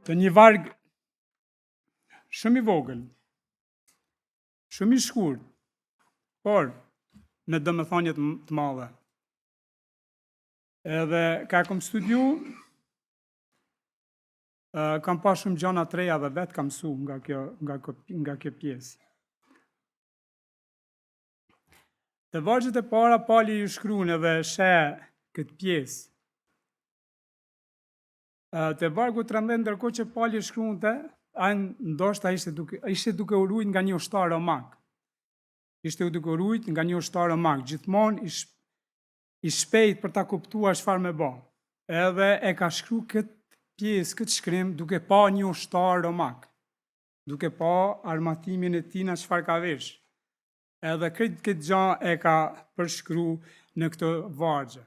Të një varg shumë i vogël, shumë i shkurt, por me domethënie të madhe. Edhe ka kom studiu, kam pa shumë gjëra të reja dhe vetë kam mësu nga kjo pjesë. Te vargjet e para Pali ju shkruan edhe sheh këtë pjesë. Te vargu 13, ndërkohë që Pali shkruante, ai ndoshta ishte duke u ruajtur nga një ushtar romak. Ishte duke u ruajtur nga një ushtar romak, gjithmonë i shpejt për ta kuptuar çfarë më bë. Edhe e ka shkruar këtë pjesë, këtë shkrim duke pa një ushtar romak, duke pa armatimin e tij në çfarë ka vesh. Edhe këtë gjë e ka përshkruar në këtë vargje.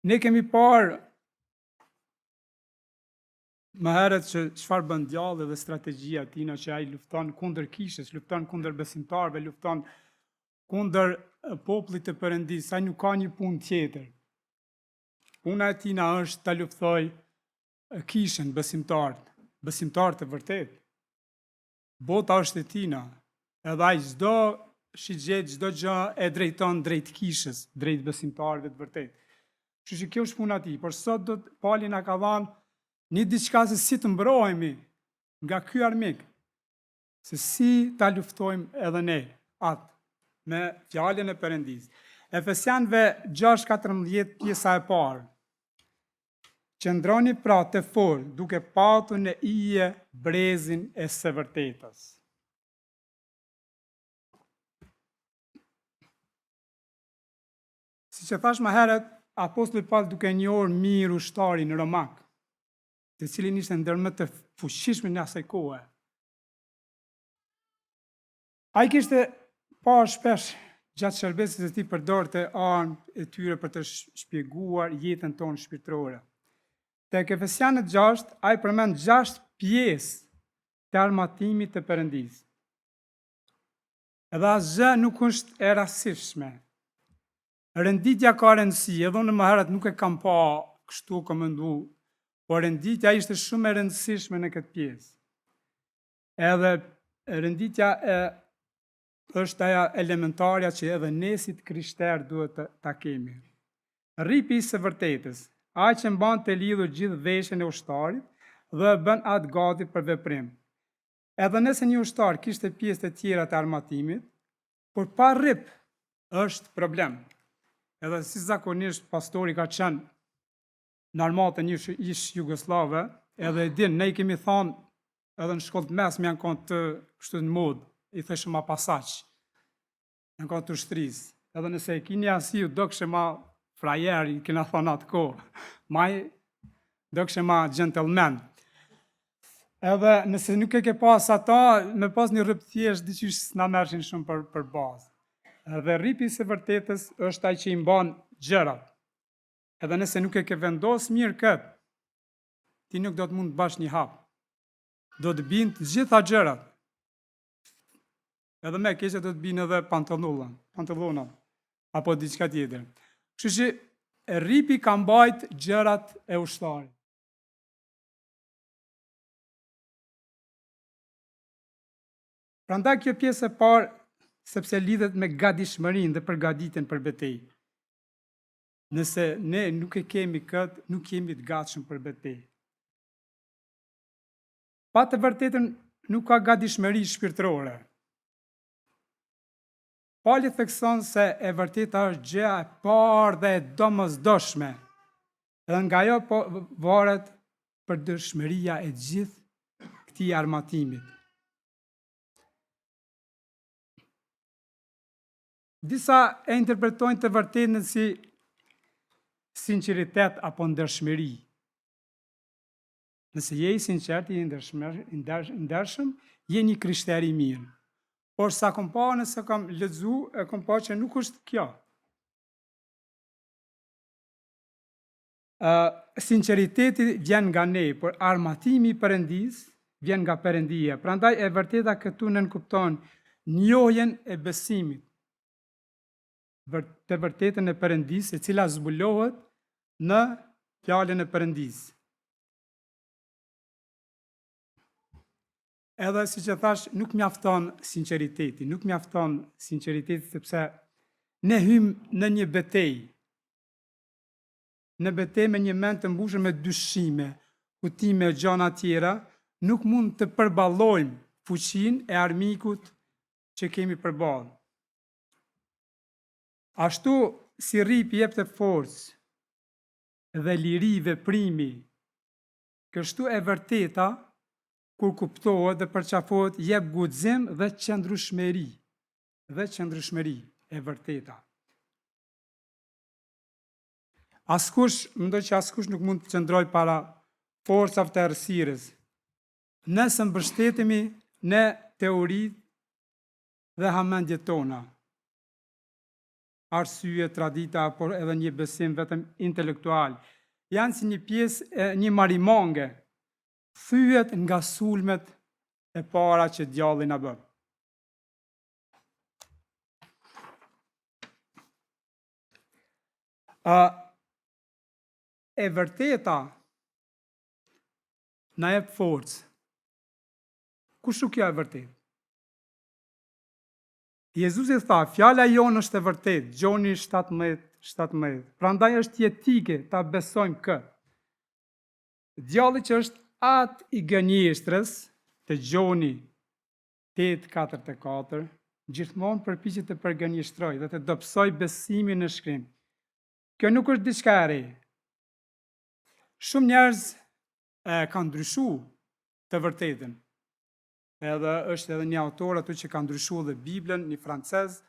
Ne kemi parë më herët që çfarë bën djalli dhe strategjia e tij, që ai lufton kundër kishës, lufton kundër besimtarëve, lufton kundër popullit të Perëndisë, ai nuk ka një punë tjetër. Puna e tij është ta luftojë kishën, besimtarët e vërtet. Bota është e tij, edhe ai çdo shigjet, çdo gjë e drejton drejt kishës, drejt besimtarëve të vërtet. Kështu që kjo është puna e tij, por sot do Pali na ka dhënë një diçka se si të mbrohemi nga ky armik, se si ta luftojmë edhe ne atë me fjalën e Perëndisë. Efesianëve 6:14 pjesa e parë. Qëndroni pra të fortë, duke patur në hije brezin e së vërtetës. Siç e thash më herët, Apostulli Paul duke njohur mirë ushtarin romak, të cilin ishte ndër më të fuqishëm në asaj kohe. Ai kishte pa shpesh gjatë shërbesit të tij përdorte anë e tyre për të shpjeguar jetën tonë shpirtërore. Tek Efesianët 6, ai përmend 6 pjesë të armatimit të Perëndisë. Edhe asgjë nuk është e rastishme. Renditja ka rëndësi, edhe unë më herët nuk e kam pa kështu komendu, por renditja ishte shumë e rëndësishme në këtë pjesë. Edhe renditja është aja elementarja që edhe ne si krishterë duhet ta kemi. Rripi i së vërtetës, ai që mban të lidhur gjithë veshjen e ushtarit dhe bën atë gati për veprim. Edhe nëse një ushtar kishte pjesë të tjera të armatimit, por pa rrip është problem. Edhe si zakonisht pastori ka qenë në armatën ish Jugoslave, edhe din, ne i kemi thonë edhe në shkollë të mesme janë konë të kështu në modë, i thëshë ma pasaq, janë konë të shtrisë. Edhe nëse e kini asi, do kështë ma frajeri, kena thonë atë kohë, maj do kështë ma gentleman. Edhe nëse nuk e ke pas ata, me pas një rrëp thjesht, diqysh s'na mershin shumë për bazë. Edhe rripi se vërtetës është ai që i mban gjërat. Edhe nëse nuk e ke vendos mirë këtë, ti nuk do të mund të bash një hap. Do të binë të gjitha gjërat. Edhe me keqe do të binë edhe pantallona, apo diçka tjetër. Kështu që rripi ka mbajt gjërat e ushtarit. Prandaj kjo pjesë e parë, sepse lidhet me gatishmërinë dhe përgatitjen për betejë. Nëse ne nuk e kemi këtë, nuk jemi të gatshëm për betejë. Pa të vërtetën nuk ka gatishmëri shpirtërore. Pali thekson se e vërteta është gjëja e parë dhe e domosdoshme. Dhe nga ajo po varet përditshmëria e gjithë këtij armatimit. Disa e interpretojnë të vërtetën si sinqeritet apo ndershmëri. Nëse je i sinqert, je i ndershëm, je një krishter i mirë. Por sa kom pa, nëse kam lexu, e kom pa që nuk është kjo. Sinqeriteti vjen nga ne, por armatimi i Perëndis vjen nga Perëndia. Prandaj e vërteta këtu nënkupton njohjen e besimit. Të vërtetën e Perëndis, e cila zbulohet në fjalën e Perëndis. Edhe si që thash, nuk mjafton sinqeriteti, sepse ne hymë në një betejë. Në betejë me një mend të mbushur me dyshime, kujtime e gjëra tjera, nuk mund të përballojmë fuqinë e armikut që kemi përballë. Ashtu si rripi jep të forcë dhe liri veprimi, kështu e vërteta, kur kuptohet dhe përqafohet, jep guxim dhe qëndrueshmëri. E vërteta. Mendoj që askush nuk mund të qëndroj para forcave të errësirës. Nëse mbështetemi në teoritë dhe hamendjet tona. Arsye, tradita, por edhe një besim vetëm intelektual. Janë si një pjesë e një marimonge, thyet nga sulmet e para që djalli na bën. E vërteta na jep forcë. Kush nuk ja e vërtetë? Jezusi tha, fjala jonë është e vërtetë, Gjoni 17:17. Prandaj është jetike ta besojmë këtë. Djalli që është atë i gënjeshtrës, të Gjoni 8:44, gjithmonë përpiqet të përgënjeshtrojë dhe të dobësoj besimin në Shkrim. Kjo nuk është diçka e re. Shumë njerëz kanë ndryshuar të vërtetën. Edhe është edhe një autor aty që ka ndryshuar dhe Biblën, një francez.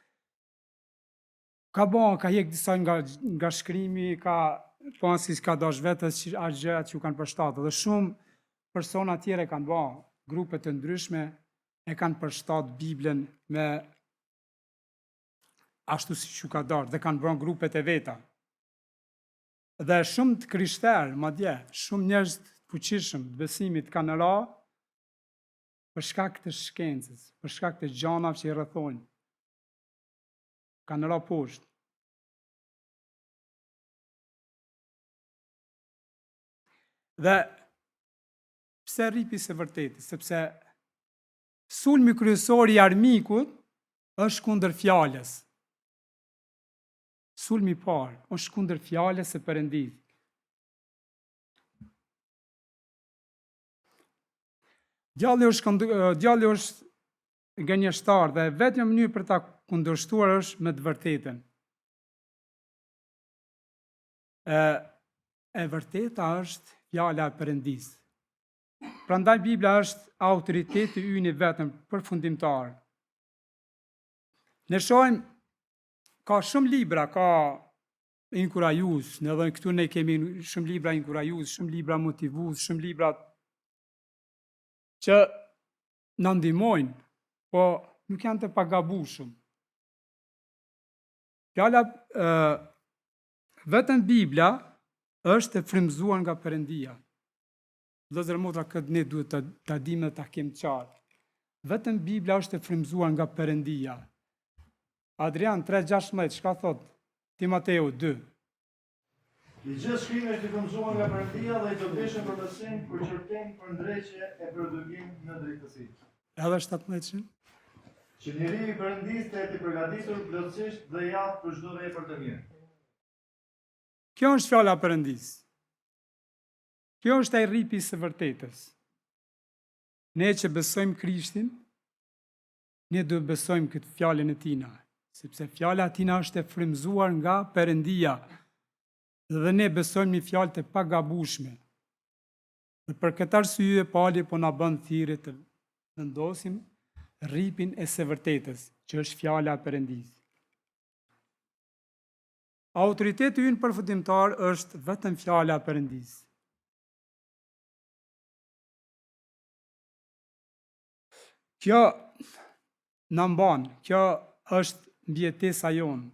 Ka jek disa nga Shkrimi, si ka dash vetës që ashtë gjërat që u kanë përshtatë. Dhe shumë persona tjere kanë grupe të ndryshme e kanë përshtatë Biblën me ashtu si që ka dash dhe kanë bërë grupet e veta. Dhe shumë të krishterë, madje, shumë njerëz të fuqishëm të besimit kanë ra për shkak të shkencës, për shkak të gjanave që i rrethojnë. Kanë ra poshtë. Dhe pse rripi së vërtetë? Sepse sulmi kryesor i armikut është kundër fjalës. Sulmi i parë është kundër fjalës së Perëndis. Djalli është gënjeshtar dhe vetëm mënyrë për ta kundërshtuar është me të vërtetën. E vërteta është fjala e Perëndis. Prandaj Biblia është autoriteti ynë i vetëm përfundimtar. Ne shohim ka shumë libra, ka inkurajues, edhe këtu ne kemi shumë libra inkurajues, shumë libra motivues, shumë libra që na ndihmojnë, po nuk janë të pagabueshëm. Fjala vetëm Biblia është e frymëzuar nga Perëndia. Vëllezër motra, këtë ne duhet ta dimë dhe ta kemi qartë. Vetëm Biblia është e frymëzuar nga Perëndia. Adrian 3:16, çka thot? Timoteu 2. I gjithë shkrimi është i frymëzuar nga Perëndia dhe i dobishëm për besim, për qortim, për ndreqje e për edukim në drejtësi. Edhe 17. Që njeriu i Perëndisë të jetë i përgatitur plotësisht dhe i aftë për çdo vepër të mirë. Kjo është fjala e Perëndisë. Kjo është ai rripi i së vërtetës. Ne që besojmë Krishtin, ne duhet besojmë këtë fjalën e tina, sepse fjala e tina është e frymëzuar nga Perëndia. Dhe ne besojmë një fjalë të pagabueshme. Dhe për këtë arsye Pali po na bën thirrje të vendosim rripin e së vërtetës, që është fjala e Perëndisë. Autoriteti ynë përfundimtar është vetëm fjala e Perëndisë. Kjo na mban, kjo është mbjetesa jonë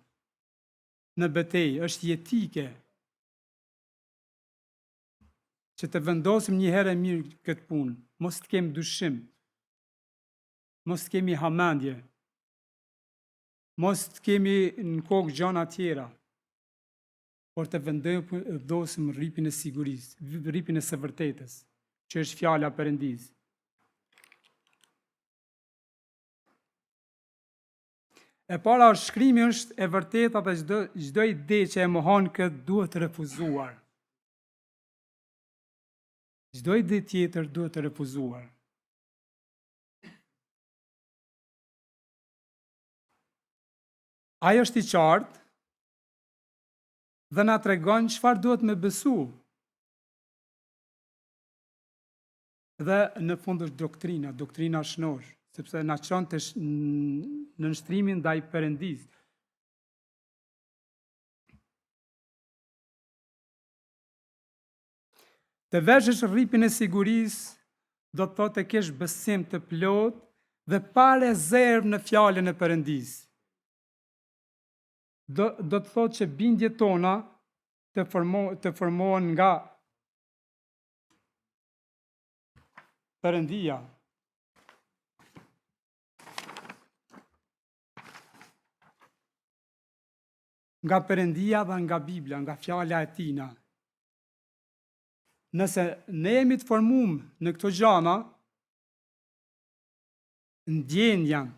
në betejë, është jetike, që të vendosim një herë e mirë këtë punë, mos të kemi dyshim, mos të kemi hamendje, mos të kemi në kokë gjëra tjera, por të vendosim rripin e sigurisë, rripin e së vërtetës, që është fjala e Perëndisë. E para, shkrimi është e vërtetë dhe çdo ide që e mohon këtë duhet të refuzuar. Çdo ide tjetër duhet të refuzuar. Ai është i qartë dhe na tregon çfarë duhet me besu. Dhe në fund është doktrina shnosh, sepse na çon në nështrimin ndaj Perëndisë. Të veshësh rripin e sigurisë, do të thotë të kesh besim të plot dhe pa rezervë në fjalën e Perëndisë. Do të thotë që bindjet tona të formohen nga Perëndia. Nga Perëndia dhe nga Biblia, nga fjala e tina. Nëse ne jemi të formuar në këto gjana, ndjenjan,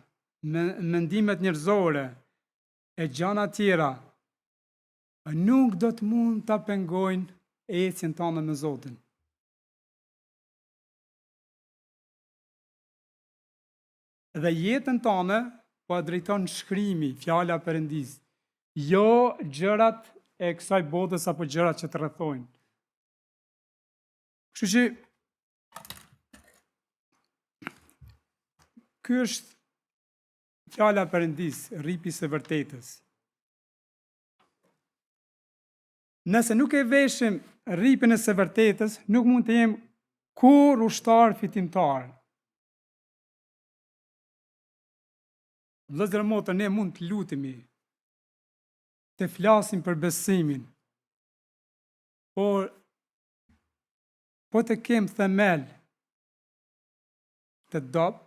mendimet njerëzore e gjana tjera, nuk do të mund ta pengojnë ecjen tonë me Zotin. Dhe jetën tonë po e drejton shkrimi, fjala e Perëndisë, jo gjërat e kësaj botës apo gjërat që të rrethojnë. Kështu që ky është fjala e Perëndisë, rripi i së vërtetës. Nëse nuk e veshim rripin e së vërtetës, nuk mund të jem kur ushtar fitimtar. Vëllezër motra, ne mund të lutemi, të flasim për besimin, por po të kem themel të dobët,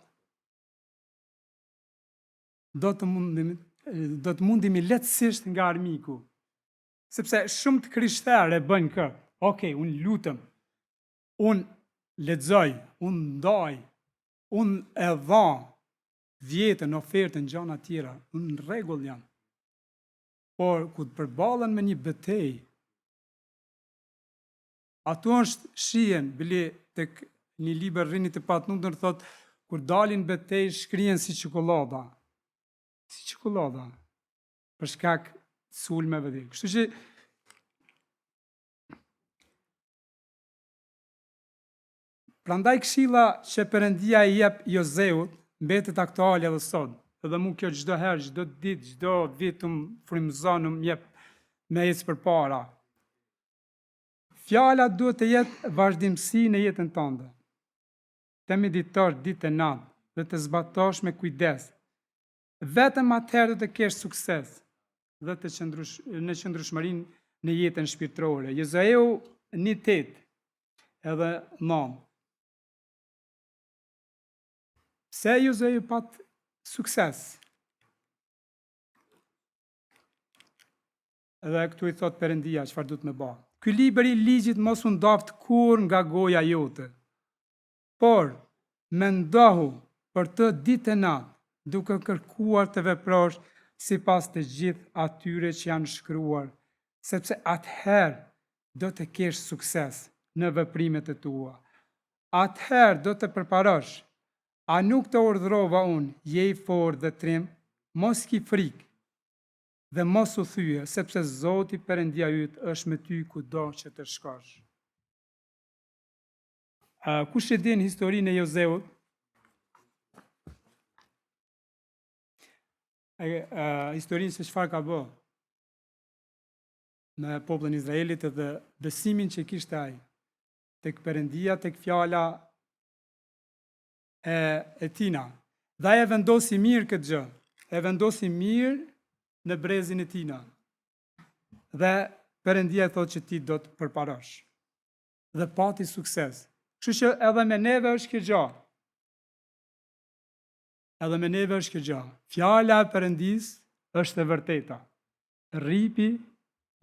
do të mundemi lehtësisht nga armiku. Sepse shumë të krishterë e bëjnë këtë. Okej, unë lutem, unë lexoj, unë ndaj, unë e dha vjetën, ofertën, gjëra të tjera, unë në rregull jam. Por ku të përballen me një betejë, ato është shihen, bile tek një libër Rrini të Patnundër thotë, kur dalin betejë shkrihen si çokolada. Si çokolada. Për shkak të sulmeve dhe. Kështu që Prandaj këshilla që Perëndia i jep Jozeut mbetet aktuale edhe sot. Edhe mu kjo çdo herë, çdo ditë, çdo vit frymëzon, jep me ecë përpara. Fjala duhet të jetë vazhdimsi në jetën tënde. Të meditosh ditë e natë dhe të zbatosh me kujdes. Vetëm atëherë do të kesh sukses dhe të në qëndrueshmërinë në jetën shpirtërore. Jozeu 1:8 edhe 9. Pse Jozeu pat sukses? Edhe këtu i thot Perëndia çfarë duhet me bë. Ky libër i ligjit mos u ndaft kur nga goja jote, por mendohu për të ditë e natë, duke kërkuar të veprosh sipas të gjithë atyre që janë shkruar, sepse atëherë do të kesh sukses në veprimet e tua. Atëherë do të përparosh. A nuk të urdhrova unë, je i fortë dhe trim, mos ki frikë dhe mos u thyje, sepse Zoti Perëndia yt është me ty kudo që të shkosh. Kush e din historinë e Jozeut? Historinë se çfarë ka bë me popullin Izraelit dhe besimin që kishte ai tek Perëndia, tek fjala e tina. Dhe e vendosi mirë këtë gjë. E vendosi mirë në brezin e tina. Dhe Perëndia thotë që ti do të përparosh. Dhe pati sukses. Kështu që edhe me neve është kjo gjë. Edhe me neve është kjo gjë. Fjala e Perëndis është e vërteta. Rripi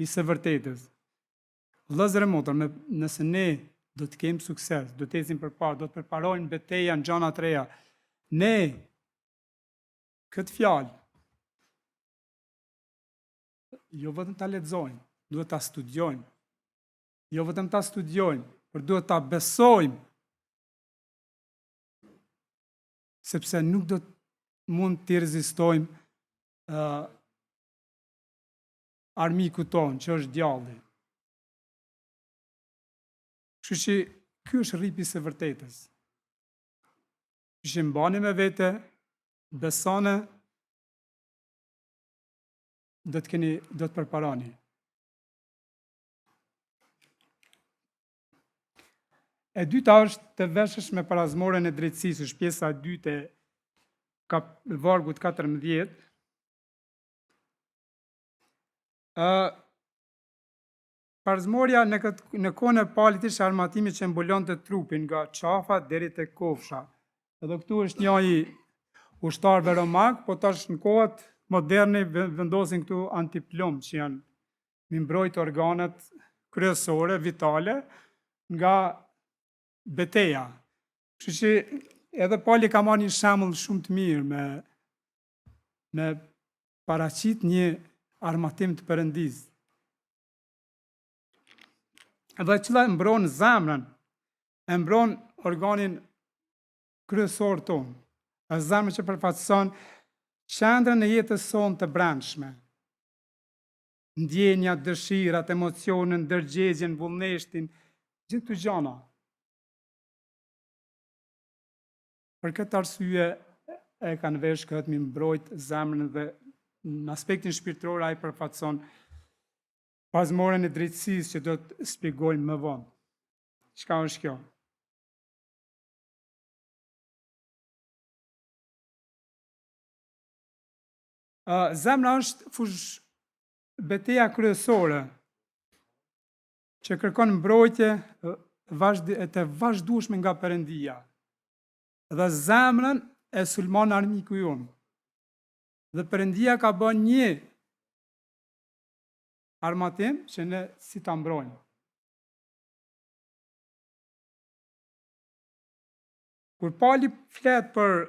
i së vërtetës. Vëllezër e motër, nëse ne do të kemë sukses, do të ecim përpara, do të përparojmë betejën në gjëra të reja. Ne këtë fjalë jo vetëm ta lexojmë, duhet ta studiojmë. Jo vetëm ta studiojmë, por duhet ta besojmë. Sepse nuk do të mund të rezistojmë armikut tonë, që është djalli. Kështu që ky është rripi së vërtetës. Kështu që mbani me vete, besone, do të përparani. E dyta është të veshësh me parazmorën e drejtësisë, është pjesa e dytë e vargut 14. Parazmorja në kohën e Paulit ishte armatimi që mbulonte trupin nga qafa deri te kofsha. Edhe këtu është një i ushtarëve romak, po tash në kohët moderne vendosin këtu antiplum që janë mi mbrojtë organet kryesore, vitale, nga beteja. Kështu që edhe Pauli ka marrë një shembull shumë të mirë me paraqit një armatim të Perëndisë. Edhe cila mbron zemrën, e mbron organin kryesor tonë, e zemrën që përfaqëson qendrën e jetës sonë të brendshme. Ndjenjat, dëshirat, emocionin, ndërgjegjen, vullneshtin, gjithë këto gjëra. Për këtë arsye e kanë vesh këtë mi mbrojt zemrën dhe në aspektin shpirtëror ai përfaqëson parazmorën e drejtësisë që do të shpjegojmë më vonë. Çka është kjo? Zemra është beteja kryesore që kërkon mbrojtje të vazhdueshme nga Perëndia. Dhe zemrën e sulmon armiku jonë. Dhe Perëndia ka bën një armatim që ne si ta mbrojmë. Kur Pauli flet për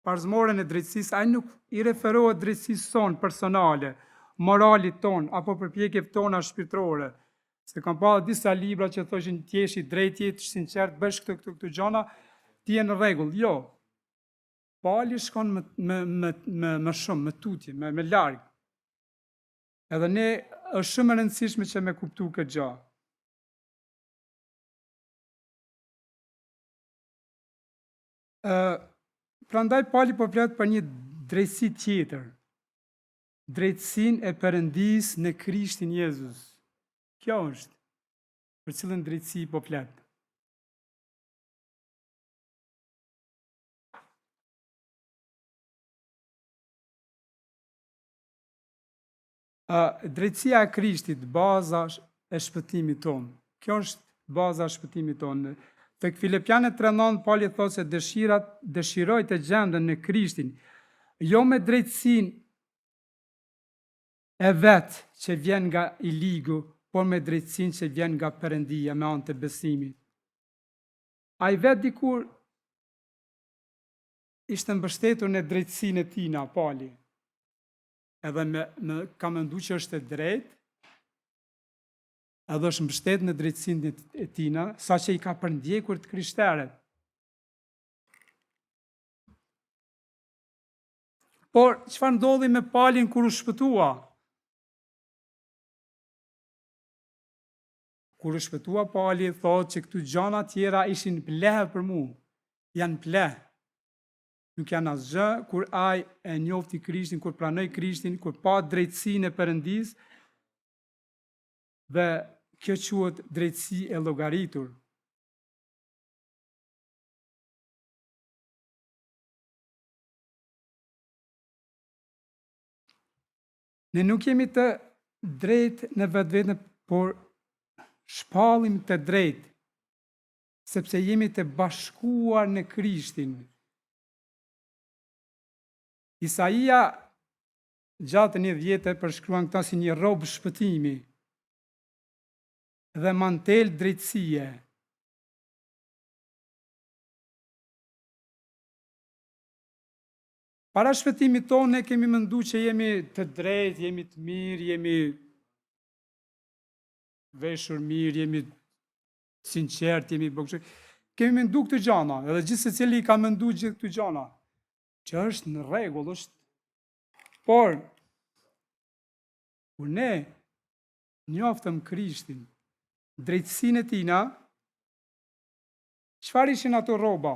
parazmorën e drejtësisë, ai nuk i referohet drejtësisë sonë personale, moralit ton apo përpjekjeve tona shpirtërore. Se kam pa disa libra që thoshin ti je i drejtë, je i sinqert, bësh këto gjëra, ti je në rregull. Jo. Pauli shkon më shumë, më tutje, më larg. Edhe ne është shumë e rëndësishme që me kuptu këtë gjë. Prandaj Pali po flet për një drejtësi tjetër. Drejtësinë e Perëndis në Krishtin Jezus. Kjo është për cilën drejtësi po flet. Drejtësia e Krishtit, baza e shpëtimit tonë. Kjo është baza e shpëtimit tonë. Tek Filipianët 3:9 Pali thotë se dëshiroj të gjenden në Krishtin, jo me drejtësinë e vetë që vjen nga i ligu, por me drejtësinë që vjen nga Perëndia me anë të besimit. Ai vetë dikur ishte mbështetur në drejtësinë e tina, Pali. Edhe ka mendu që është e drejtë, edhe është mbështet në drejtësinë e tina, sa që i ka përndjekur të krishterët. Por, çfarë ndodhi me Palin kur u shpëtua? Kur u shpëtua Pali, thotë që këtu gjana tjera ishin plehe për mu. Janë plehe. Nuk janë asgjë, kur ai e njofti Krishtin, kur pranoi Krishtin, kur pa drejtësinë e Perëndis, dhe kjo quhet drejtësi e llogaritur. Ne nuk jemi të drejtë në vetveten, por shpallim të drejtë, sepse jemi të bashkuar në Krishtin. Isaia gjatë 10 përshkruan këta si një robë shpëtimi dhe mantel drejtësie. Para shpëtimit tonë ne kemi mendu që jemi të drejtë, jemi të mirë, jemi veshur mirë, jemi sinqert, jemi bogëshë. Kemi mendu këtë gjana, edhe gjithë se cili ka mendu gjithë këtë gjana, që është në rregull, është. Por, kur ne njoftëm Krishtin, drejtësinë e tina, çfarë ishin ato rroba?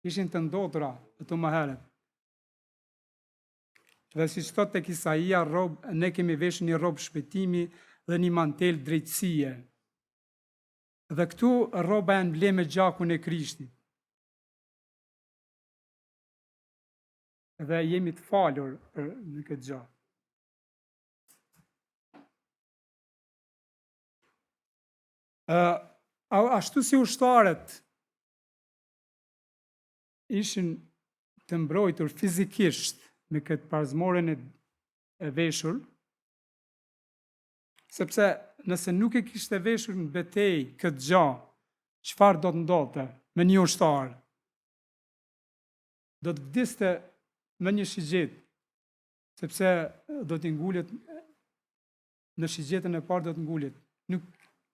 Ishin të ndotura, ato më herët. Dhe si që thot tek Isaia, ne kemi veshur një rrobë shpëtimi dhe një mantel drejtësie. Dhe këtu rroba e emblem me gjakun e Krishtit. Dhe jemi të falur në këtë gjë. Ashtu si ushtarët ishin të mbrojtur fizikisht në këtë parzmoren e veshur, sepse nëse nuk e kishte veshur në betejë këtë gjë, çfarë do të ndodhte me një ushtar? Do të vdiste me një shigjet, sepse do të ngulet në shigjetën e parë, do të ngulet. Nuk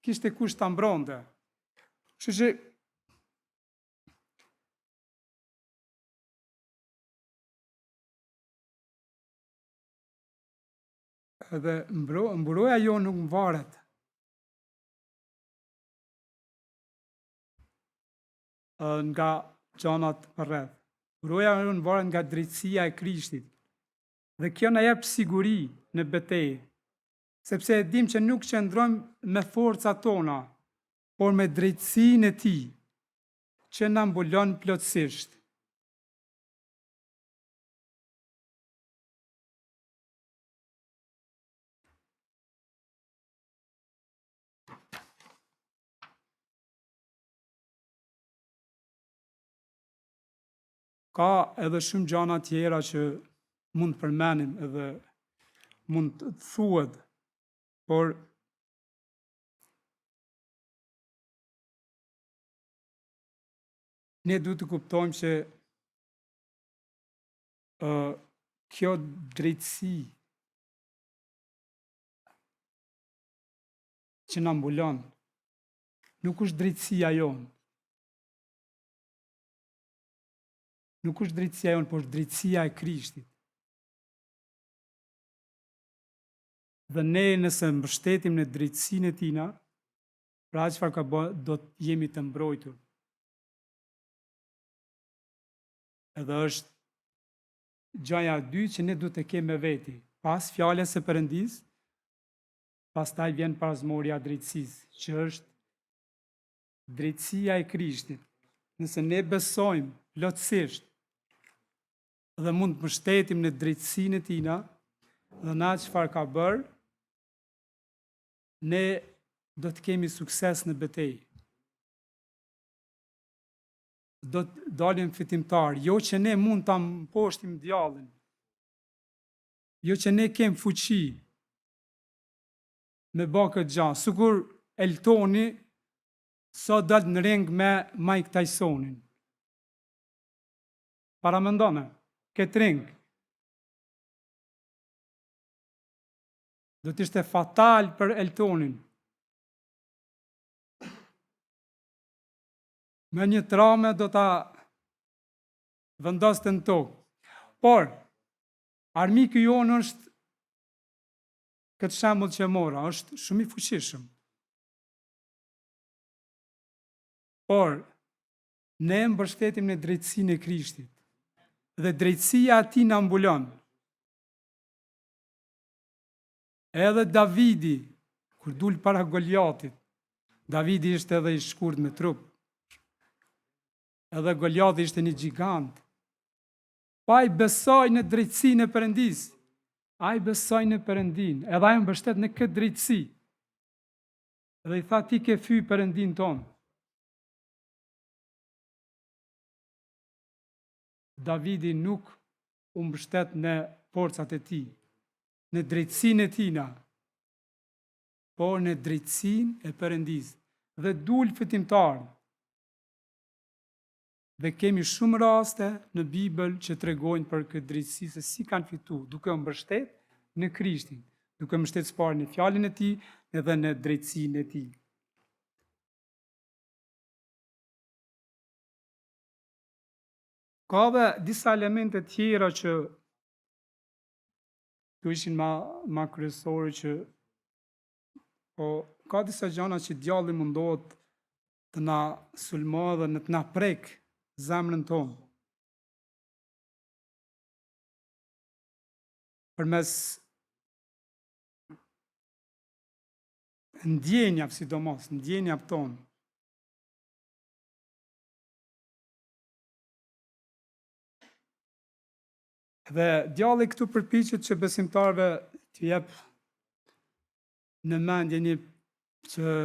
kishte kush ta mbronte. Kështu që edhe mburoja jo nuk mvaret nga gjanat përreth. Mburoja jo nuk mvaret nga drejtësia e Krishtit. Dhe kjo na jep siguri në betejë, sepse e dim që nuk qëndrojmë me forcat tona, por me drejtësinë e Tij, që na mbulon plotësisht. Ka edhe shumë gjana tjera që mund të përmenim edhe mund të thuhet, por ne duhet të kuptojmë që kjo drejtësi që na mbulon nuk është drejtësia jonë. Nuk është drejtësia jonë, por është drejtësia e Krishtit. Dhe ne nëse mbështetim në drejtësinë e tina, pra çfarë ka bë, do të jemi të mbrojtur. Edhe është gjaja e dytë që ne duhet të kemi me veti. Pas fjalës së Perëndis, pastaj vjen parazmorja e drejtësisë, që është drejtësia e Krishtit. Nëse ne besojmë plotësisht dhe mund të mbështetim në drejtësinë e tina, dhe na çfarë ka bërë, ne do të kemi sukses në betejë. Do të dalim fitimtar, jo që ne mund ta mposhtim djallin, jo që ne kem fuqi me bë këtë gjë, sikur Eltoni sa dal në ring me Mike Tysonin. Para mendone, këtë ring do të ishte fatal për Eltonin. Me një traume do ta vendoste në tokë. Por, armiku jonë është këtë shembull që mora, është shumë i fuqishëm. Por, ne mbështetim në drejtësinë e Krishtit. Dhe drejtësia ati në mbulon. Edhe Davidi, kur dul para Goliatit, Davidi ishte edhe i shkurt me trup. Edhe Goliati ishte një gjigant. Pa i besoj në drejtësinë e Perëndis. Ai besoj në Perëndin, edhe ai mbështet në këtë drejtësi. Edhe i tha ti ke fy Perëndin tonë. Davidi nuk u mbështet në forcat e tij, në drejtësinë e tina, por në drejtësinë e Perëndis. Dhe dul fitimtar. Dhe kemi shumë raste në Bibël që tregojnë për këtë drejtësi se si kanë fituar, duke u mbështet në Krishtin, duke mbështet së pari në fjalën e tij edhe në drejtësinë e tij. Ka dhe disa elemente tjera që të ishin ma kryesore që ka disa gjëra që djalli mundohet të na sulmojë dhe të na prek zemrën tonë. Përmes ndjenjave, sidomos, ndjenjave tonë. Dhe djalli këtu përpiqet që besimtarëve të jep në mendje një që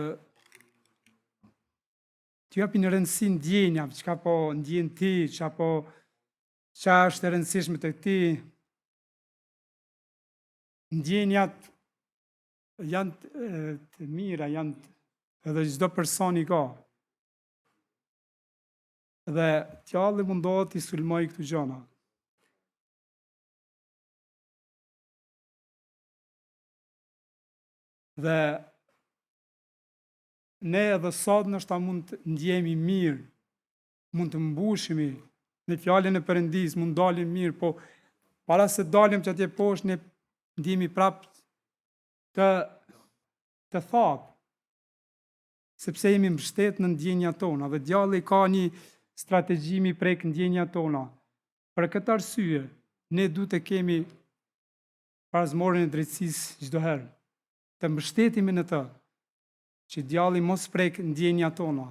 të japin rëndësi ndjenjave, çka po ndjen ti, ç'a është e rëndësishme tek ti. Ndjenjat janë të mira, janë edhe çdo person i ka. Dhe djalli mundohet i sulmoj këto gjëra. Dhe ne edhe sot nështë mund të ndjemi mirë, mund të mbushemi në fjalën e Perëndis, mund dalim mirë, po para se dalim që atje poshtë, ne ndjemi prapë të thatë, sepse jemi mbështet në ndjenjat tona, dhe djalli ka një strategji mi prek ndjenjat tona. Për këtë arsye, ne duhet të kemi parazmorjen e drejtësisë çdo herë, të mbështetemi në të, që djalli mos prek ndjenjat tona.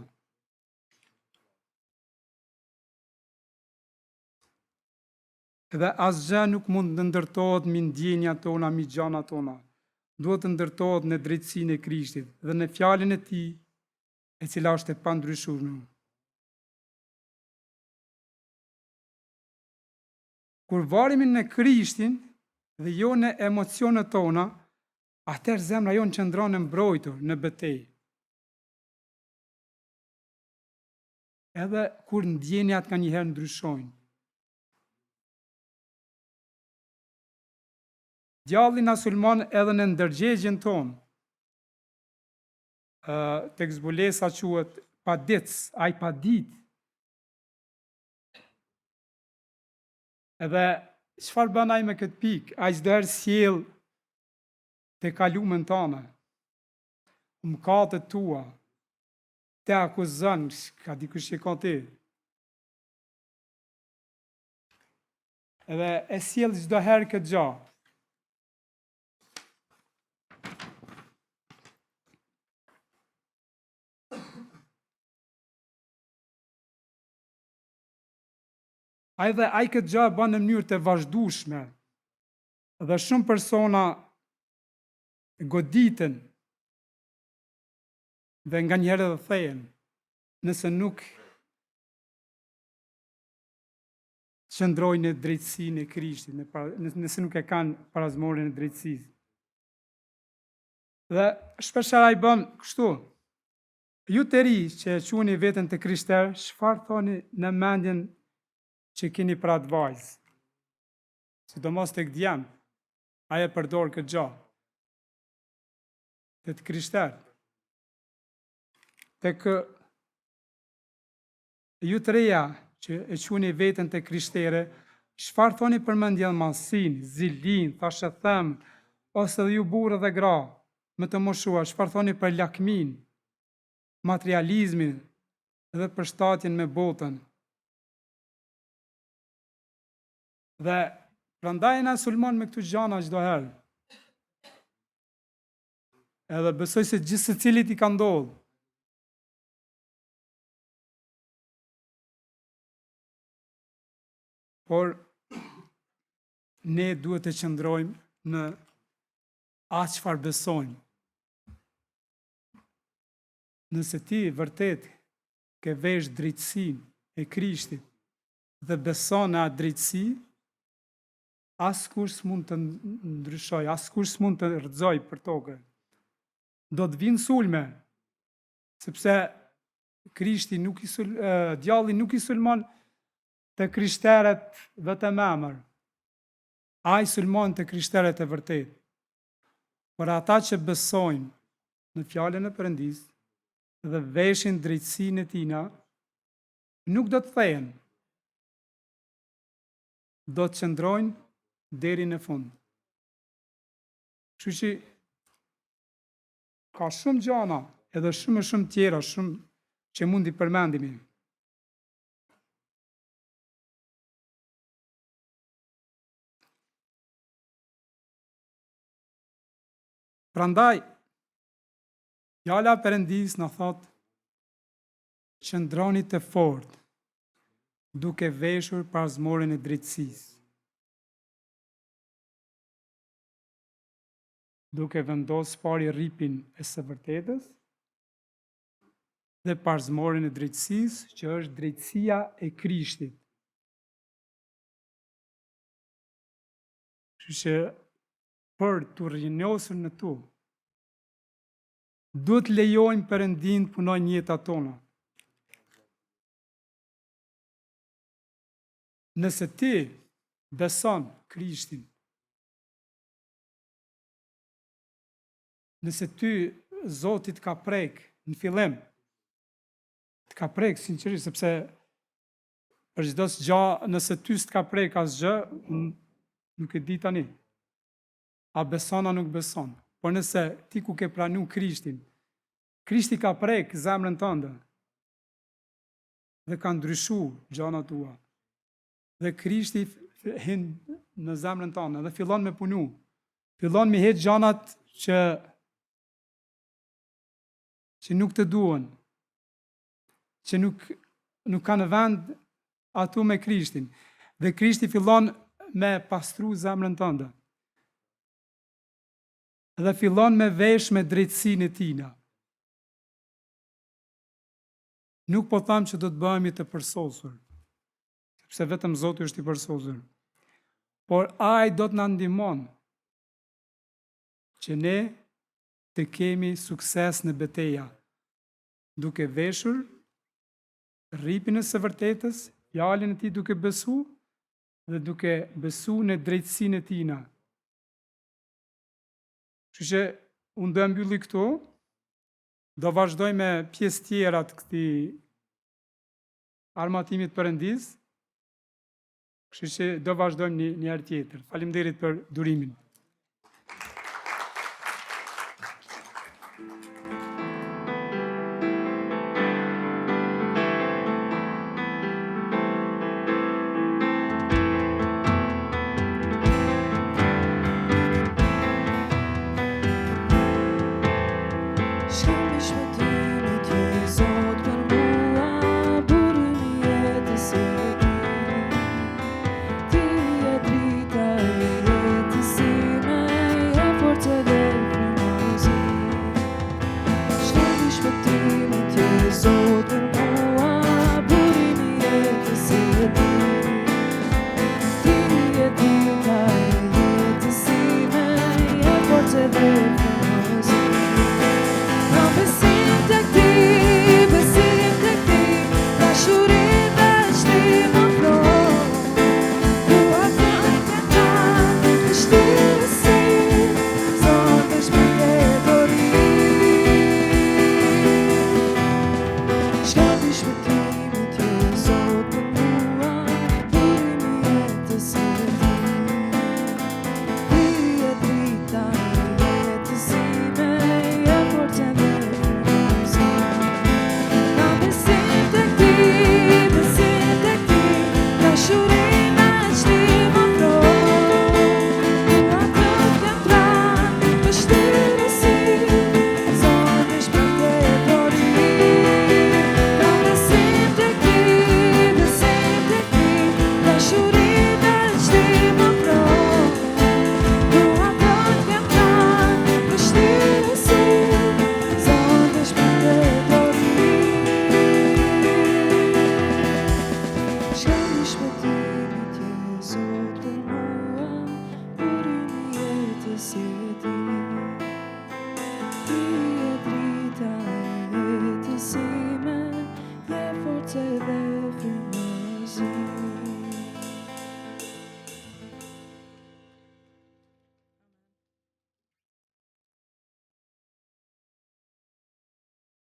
Dhe asgjë nuk mund të ndërtohet mi ndjenjat tona, mi gjanat tona. Duhet të ndërtohet në drejtësinë e Krishtit dhe në fjalën e tij, e cila është e pandryshueshme. Kur varemi në Krishtin dhe jo në emocionet tona, atëherë zemra jonë qëndron e mbrojtur në betejë. Edhe kur ndjenjat ka njëherë ndryshojnë. Djalli na sulmon edhe në ndërgjegjen tonë. Tek zbulesa quhet paditës, ai pa ditë. Edhe çfarë bën ai me këtë pikë? Ai çdo herë sjell të kalumen tëne, mëkatet tua, te akuzon, ka dikush që ka ti. edhe e sjell çdo herë këtë gjë. Ai këtë gjë e bën në mënyrë të vazhdueshme. Dhe shumë persona goditen dhe nganjëherë edhe thehen, nëse nuk qëndrojnë në drejtsinë e Krishtit, nëse nuk e kanë parazmorën e drejtësisë. Dhe shpeshherë ai bën kështu. Ju të ri që e quheni veten të krishterë, çfarë thoni në mendjen që keni për atë vajzë? Sidomos tek djemt, ai e përdor këtë gjë. Të krishterë. Tek ju të reja që e quheni veten të krishtere, çfarë thoni për mendjelmasinë, zilinë, thashëthëm, ose dhe ju burrë dhe gra, më të moshuar, çfarë thoni për lakmin, materializmin dhe përshtatjen me botën? Dhe prandaj na sulmon me këtu gjana çdo herë. Edhe besoj se gjithë secilit i ka ndodhur. Por ne duhet të qëndrojmë në atë çfarë besojmë. Nëse ti vërtet ke vesh drejtsinë e Krishtit dhe beson në atë drejtësi, askush s'mund të ndryshoj, askush s'mund të rrëzoj për tokë. Do të vinë sulme, sepse Krishti djalli nuk i sulmon të krishterët vetëm emër. Ai sulmon të krishterët e vërtet. Por ata që besojnë në fjalën e Perëndisë dhe veshin drejtsinë e tina, nuk do të thehen. Do të qëndrojnë deri në fund. Kështu që ka shumë gjana, edhe shumë tjera, shumë që mund t'i përmendimi. Prandaj, fjala e Perëndisë na thot, qëndroni të fortë, duke veshur parazmorën e drejtësisë, duke vendosur pari rripin e së vërtetës dhe parazmorën e drejtësisë, që është drejtësia e Krishtit. Kështu që për të rrinjosur në tu, duhet lejojmë Perëndin të punojnë jetat tona. Nëse ti beson Krishtin, nëse ty Zoti të ka prek në fillim, të ka prek sinqerisht, sepse për çdo gjë, nëse ty s'të ka prek asgjë, nuk e di tani. A beson a nuk beson? Por nëse ti ku ke pranu Krishtin, Krishti ka prek zemrën tënde dhe ka ndryshu gjanat tua. Dhe Krishti hin në zemrën tënde dhe fillon me punu. Fillon me heq gjanat që nuk të duan, që nuk kanë vend atu me Krishtin. Dhe Krishti fillon me pastru zemrën tënde. Dhe fillon me vesh me drejtsinë e tina. Nuk po tham që do të bëhemi të përsosur, sepse vetëm Zoti është i përsosur. Por ai do të na ndihmon që ne të kemi sukses në betejë, duke veshur rripin e së vërtetës, fjalën e tij duke besu dhe duke besu në drejtsinë e tina. Kështu që unë do e mbylli këtu, do vazhdoj me pjesë tjera të këtij armatimit Perëndis. Kështu që do vazhdojmë një herë tjetër. Faleminderit për durimin.